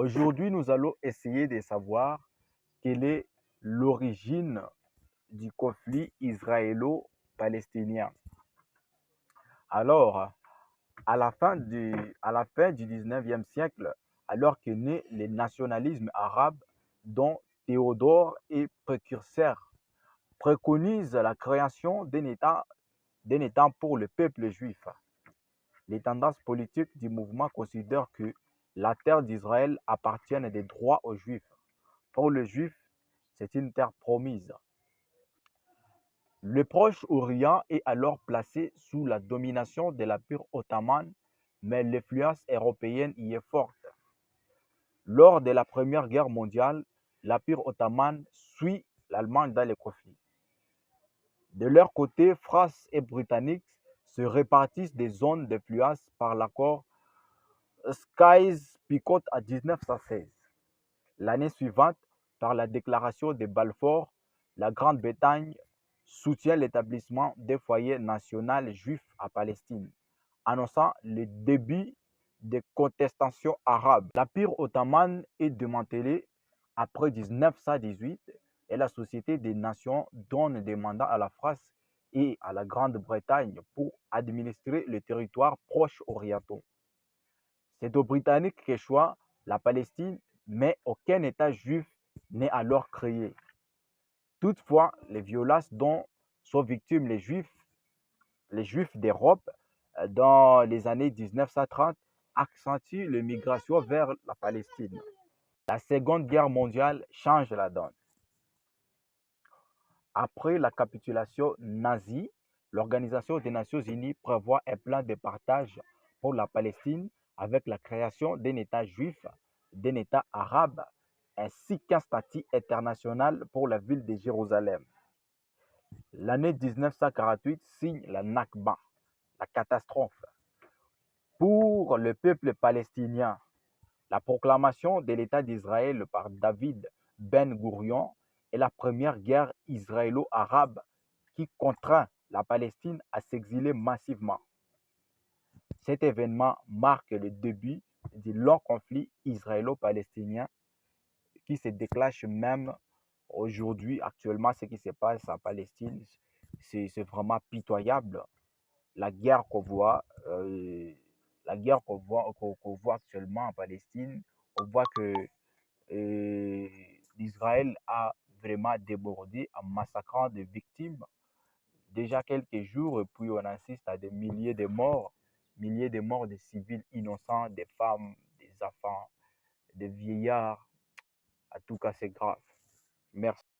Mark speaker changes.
Speaker 1: Aujourd'hui, nous allons essayer de savoir quelle est l'origine du conflit israélo-palestinien. Alors, à la fin du 19e siècle, alors que naît le nationalisme arabe, dont Théodore est précurseur, préconise la création d'un État pour le peuple juif. Les tendances politiques du mouvement considèrent que la terre d'Israël appartient de droit aux Juifs. Pour les Juifs, c'est une terre promise. Le Proche-Orient est alors placé sous la domination de l'Empire ottoman, mais l'influence européenne y est forte. Lors de la Première Guerre mondiale, l'Empire ottoman suit l'Allemagne dans le conflit. De leur côté, France et Britanniques se répartissent des zones d'influence par l'accord Sykes-Picot en 1916. L'année suivante, par la déclaration de Balfour, la Grande-Bretagne soutient l'établissement des foyers nationaux juifs à Palestine, annonçant le début des contestations arabes. L'Empire ottoman est démantelé après 1918 et la Société des Nations donne des mandats à la France et à la Grande-Bretagne pour administrer les territoires proches orientaux. C'est aux Britanniques que choisit la Palestine, mais aucun État juif n'est alors créé. Toutefois, les violences dont sont victimes les Juifs d'Europe dans les années 1930 accentuent l'immigration vers la Palestine. La Seconde Guerre mondiale change la donne. Après la capitulation nazie, l'Organisation des Nations Unies prévoit un plan de partage pour la Palestine avec la création d'un État juif, d'un État arabe, ainsi qu'un statut international pour la ville de Jérusalem. L'année 1948 signe la Nakba, la catastrophe. Pour le peuple palestinien, la proclamation de l'État d'Israël par David Ben-Gourion est la première guerre israélo-arabe qui contraint la Palestine à s'exiler massivement. Cet événement marque le début du long conflit israélo-palestinien qui se déclenche même aujourd'hui, actuellement, ce qui se passe en Palestine. C'est vraiment pitoyable. La guerre qu'on voit, qu'on voit actuellement en Palestine, on voit que l'Israël a vraiment débordé en massacrant des victimes. Déjà quelques jours, et puis on assiste à des milliers de morts de civils innocents, des femmes, des enfants, des vieillards. En tout cas, c'est grave. Merci.